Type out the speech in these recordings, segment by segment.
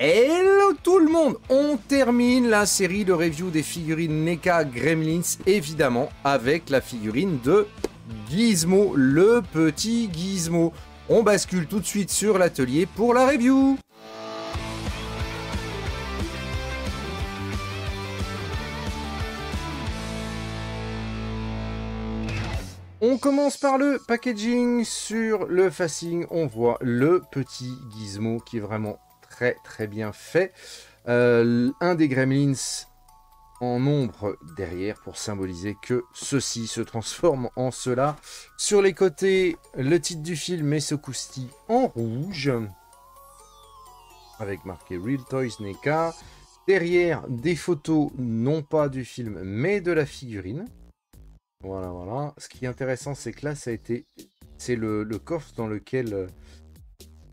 Hello tout le monde. On termine la série de review des figurines NECA Gremlins, évidemment, avec la figurine de Gizmo, le petit Gizmo. On bascule tout de suite sur l'atelier pour la review. On commence par le packaging. Sur le facing, on voit le petit Gizmo qui est vraiment très bien fait. Un des Gremlins en ombre derrière pour symboliser que ceci se transforme en cela. Sur les côtés, le titre du film est Sokousti en rouge avec marqué Real Toys NECA. Derrière, des photos non pas du film mais de la figurine. Voilà. Ce qui est intéressant, c'est que là, c'est le coffre dans lequel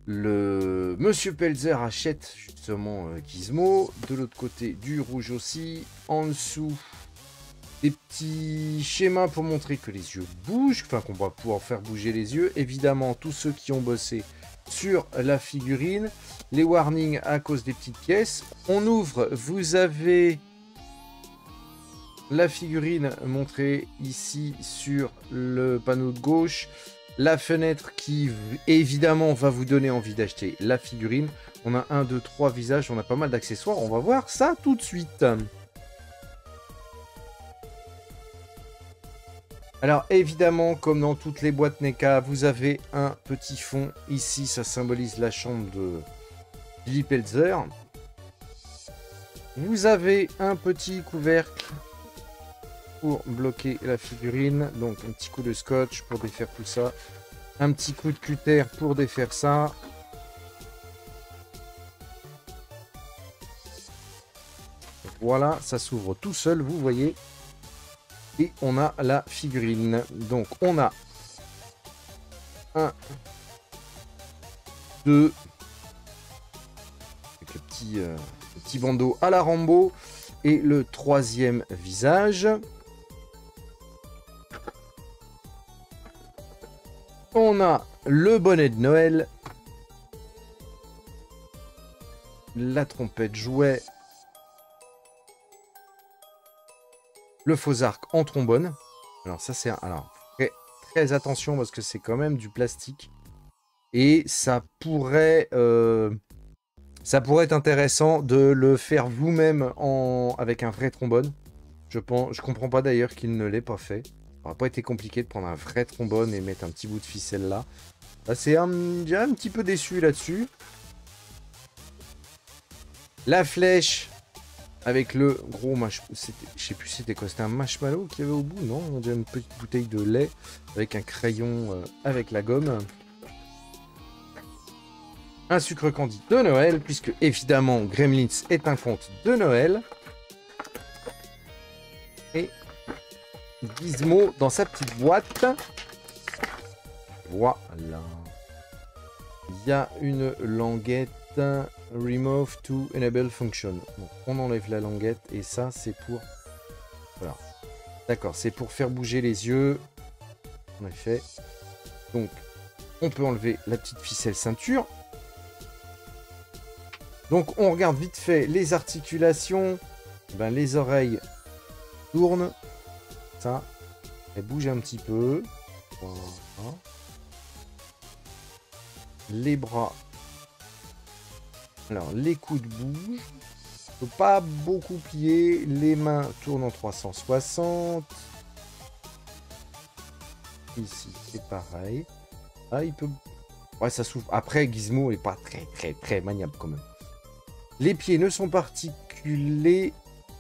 le Monsieur Pelzer achète justement Gizmo. De l'autre côté, du rouge aussi. En dessous, des petits schémas pour montrer que les yeux bougent, enfin qu'on va pouvoir faire bouger les yeux. Évidemment, tous ceux qui ont bossé sur la figurine. Les warnings à cause des petites pièces. On ouvre, vous avez la figurine montrée ici sur le panneau de gauche. La fenêtre qui, évidemment, va vous donner envie d'acheter la figurine. On a 1, 2, 3 visages, on a pas mal d'accessoires. On va voir ça tout de suite. Alors, évidemment, comme dans toutes les boîtes NECA, vous avez un petit fond. Ici, ça symbolise la chambre de Billy Pelzer. Vous avez un petit couvercle pour bloquer la figurine, donc un petit coup de scotch pour défaire tout ça, un petit coup de cutter pour défaire ça. Voilà, ça s'ouvre tout seul, vous voyez, et on a la figurine. Donc on a 1, 2, avec le petit bandeau à la Rambo, et le troisième visage. On a le bonnet de Noël, la trompette jouet, le faux arc en trombone. Alors ça c'est alors très attention parce que c'est quand même du plastique et ça pourrait être intéressant de le faire vous-même avec un vrai trombone. Je comprends pas d'ailleurs qu'il ne l'ait pas fait. Ça n'aurait pas été compliqué de prendre un vrai trombone et mettre un petit bout de ficelle là. C'est déjà un petit peu déçu là-dessus. La flèche avec le gros marshmallow. Je sais plus c'était quoi. C'était un marshmallow qu'il y avait au bout, non? On dirait une petite bouteille de lait avec un crayon avec la gomme. Un sucre candy de Noël, puisque évidemment Gremlins est un conte de Noël. Et Gizmo dans sa petite boîte. Voilà. Il y a une languette. Remove to enable function. Donc, on enlève la languette et ça c'est pour... Voilà. D'accord, c'est pour faire bouger les yeux. En effet. Donc, on peut enlever la petite ficelle ceinture. Donc, on regarde vite fait les articulations. Ben, les oreilles tournent. Ça, elle bouge un petit peu. Voilà. Les bras. Alors, les coudes bougent. Il ne faut pas beaucoup plier. Les mains tournent en 360. Ici, c'est pareil. Ah, il peut... Ouais, ça s'ouvre. Après, Gizmo n'est pas très maniable quand même. Les pieds ne sont pas articulés.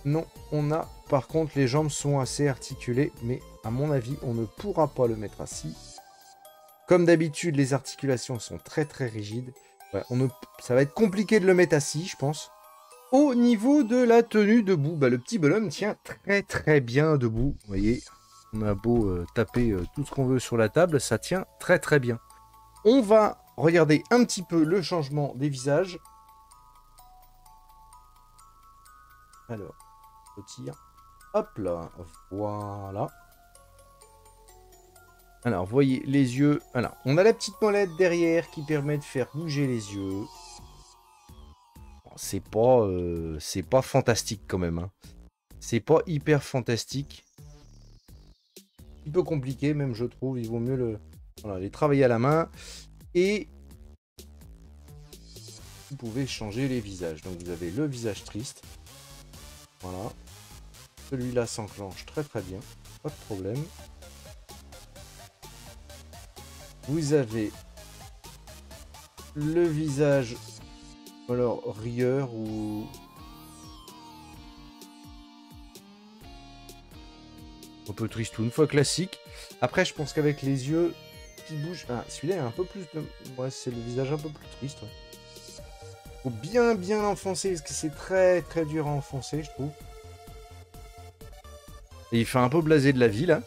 Non, on a... Par contre, les jambes sont assez articulées. Mais à mon avis, on ne pourra pas le mettre assis. Comme d'habitude, les articulations sont très rigides. Ouais, ça va être compliqué de le mettre assis, je pense. Au niveau de la tenue debout, le petit bonhomme tient très bien debout. Vous voyez, on a beau taper tout ce qu'on veut sur la table, ça tient très bien. On va regarder un petit peu le changement des visages. Alors, on retire. Hop là, voilà. Alors, vous voyez les yeux. Alors, on a la petite molette derrière qui permet de faire bouger les yeux. c'est pas fantastique quand même. Hein. C'est pas hyper fantastique. Un petit peu compliqué même, je trouve. Il vaut mieux voilà, les travailler à la main. Et vous pouvez changer les visages. Donc vous avez le visage triste. Voilà. Celui-là s'enclenche très très bien. Pas de problème. Vous avez le visage, alors rieur ou un peu triste ou une fois classique. Après, je pense qu'avec les yeux qui bougent, ah, celui-là est un peu plus de... Ouais, c'est le visage un peu plus triste. Ouais. Faut bien l'enfoncer parce que c'est très très dur à enfoncer, je trouve. Et il fait un peu blasé de la vie là.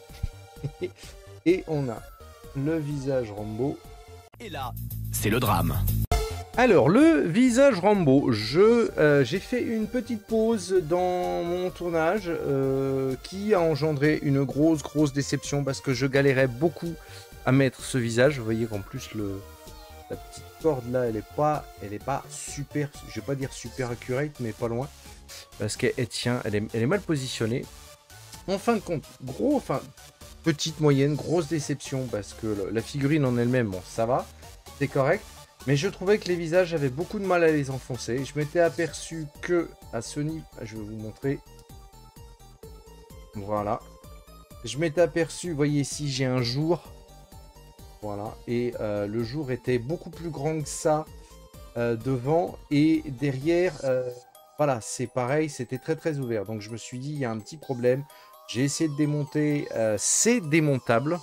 Et on a le visage Rambo. Et là, c'est le drame. Alors, le visage Rambo, j'ai fait une petite pause dans mon tournage qui a engendré une grosse déception parce que je galérais beaucoup à mettre ce visage. Vous voyez qu'en plus, la petite corde là, elle est pas super, je vais pas dire super accurate, mais pas loin. Parce qu'elle tient, elle est mal positionnée. En fin de compte, petite, moyenne, grosse déception parce que la figurine en elle-même, bon, ça va, c'est correct. Mais je trouvais que les visages avaient beaucoup de mal à les enfoncer. Je m'étais aperçu que à ce niveau... Je vais vous montrer. Voilà. Je m'étais aperçu, vous voyez ici, j'ai un jour. Voilà. Et le jour était beaucoup plus grand que ça devant. Et derrière, voilà, c'est pareil, c'était très ouvert. Donc je me suis dit, il y a un petit problème. J'ai essayé de démonter. C'est démontable.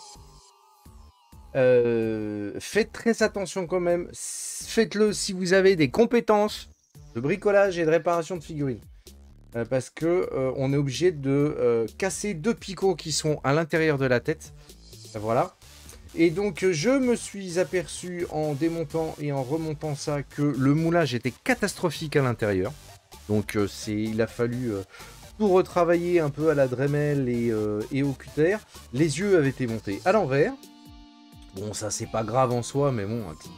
Faites très attention quand même. Faites-le si vous avez des compétences de bricolage et de réparation de figurines. Parce que on est obligé de casser 2 picots qui sont à l'intérieur de la tête. Voilà. Et donc je me suis aperçu en démontant et en remontant ça que le moulage était catastrophique à l'intérieur. Donc il a fallu tout retravailler un peu à la Dremel et au cutter. Les yeux avaient été montés à l'envers. Bon, ça c'est pas grave en soi, mais bon, un petit,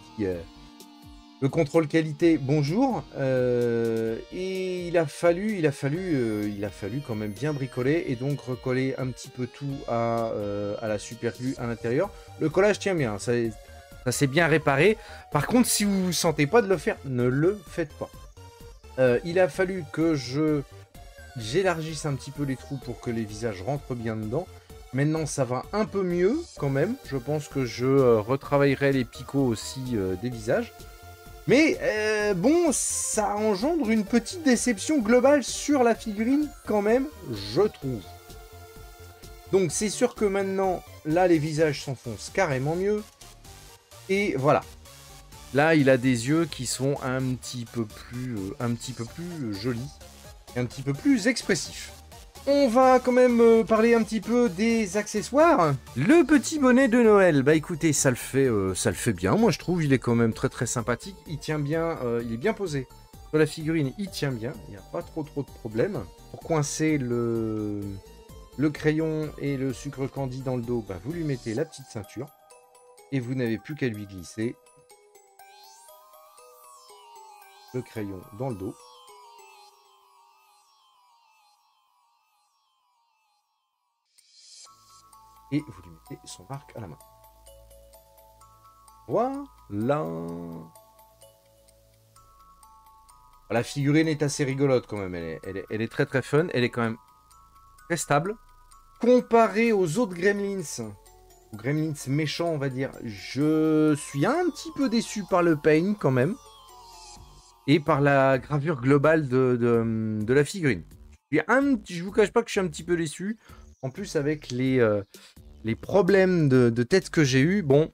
le contrôle qualité, bonjour. Et il a fallu quand même bien bricoler et donc recoller un petit peu tout à la super glue à l'intérieur. Le collage tient bien, ça s'est bien réparé. Par contre, si vous ne sentez pas de le faire, ne le faites pas. Il a fallu que j'élargisse un petit peu les trous pour que les visages rentrent bien dedans. Maintenant, ça va un peu mieux quand même. Je pense que je retravaillerai les picots aussi des visages. Mais bon, ça engendre une petite déception globale sur la figurine quand même, je trouve. Donc c'est sûr que maintenant, là, les visages s'enfoncent carrément mieux. Et voilà. Là, il a des yeux qui sont un petit peu plus jolis. Et un petit peu plus expressifs. On va quand même parler un petit peu des accessoires. Le petit bonnet de Noël, bah écoutez, ça le fait bien. Moi je trouve, il est quand même très sympathique. Il tient bien, il est bien posé. Sur la figurine, il tient bien. Il n'y a pas trop de problèmes. Pour coincer le crayon et le sucre candy dans le dos, bah, vous lui mettez la petite ceinture. Et vous n'avez plus qu'à lui glisser le crayon dans le dos. Et vous lui mettez son marque à la main. Voilà. La figurine est assez rigolote quand même. Elle est très fun. Elle est quand même très stable. Comparée aux autres Gremlins, aux Gremlins méchants on va dire, je suis un petit peu déçu par le paint quand même. Et par la gravure globale de la figurine. Je vous cache pas que je suis un petit peu déçu. En plus, avec les problèmes de tête que j'ai eu, bon,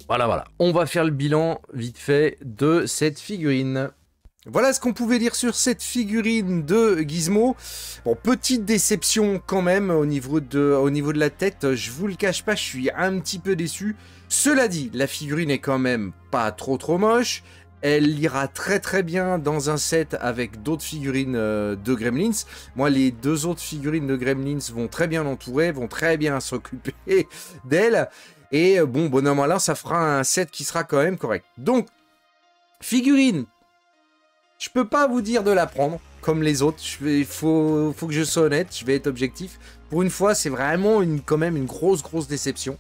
voilà. On va faire le bilan vite fait de cette figurine. Voilà ce qu'on pouvait dire sur cette figurine de Gizmo. Bon, petite déception quand même au niveau de la tête. Je vous le cache pas, je suis un petit peu déçu. Cela dit, la figurine est quand même pas trop moche. Elle ira très bien dans un set avec d'autres figurines de Gremlins. Moi, les 2 autres figurines de Gremlins vont très bien l'entourer, vont très bien s'occuper d'elle. Et bon, bonhomme malin, ça fera un set qui sera quand même correct. Donc, figurine Je peux pas vous dire de la prendre comme les autres. Il faut que je sois honnête, je vais être objectif. Pour une fois, c'est vraiment quand même une grosse déception.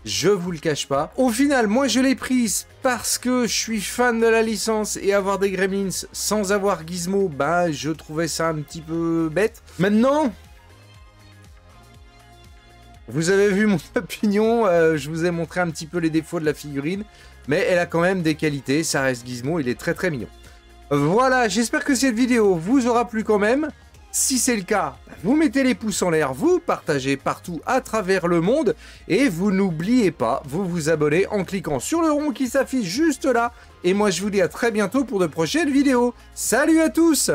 Je vous le cache pas. Au final, moi je l'ai prise parce que je suis fan de la licence et avoir des Gremlins sans avoir Gizmo, bah je trouvais ça un petit peu bête. Maintenant, vous avez vu mon opinion, je vous ai montré un petit peu les défauts de la figurine, mais elle a quand même des qualités, ça reste Gizmo, il est très mignon. Voilà, j'espère que cette vidéo vous aura plu quand même. Si c'est le cas, vous mettez les pouces en l'air, vous partagez partout à travers le monde et vous n'oubliez pas, vous vous abonnez en cliquant sur le rond qui s'affiche juste là. Et moi je vous dis à très bientôt pour de prochaines vidéos. Salut à tous!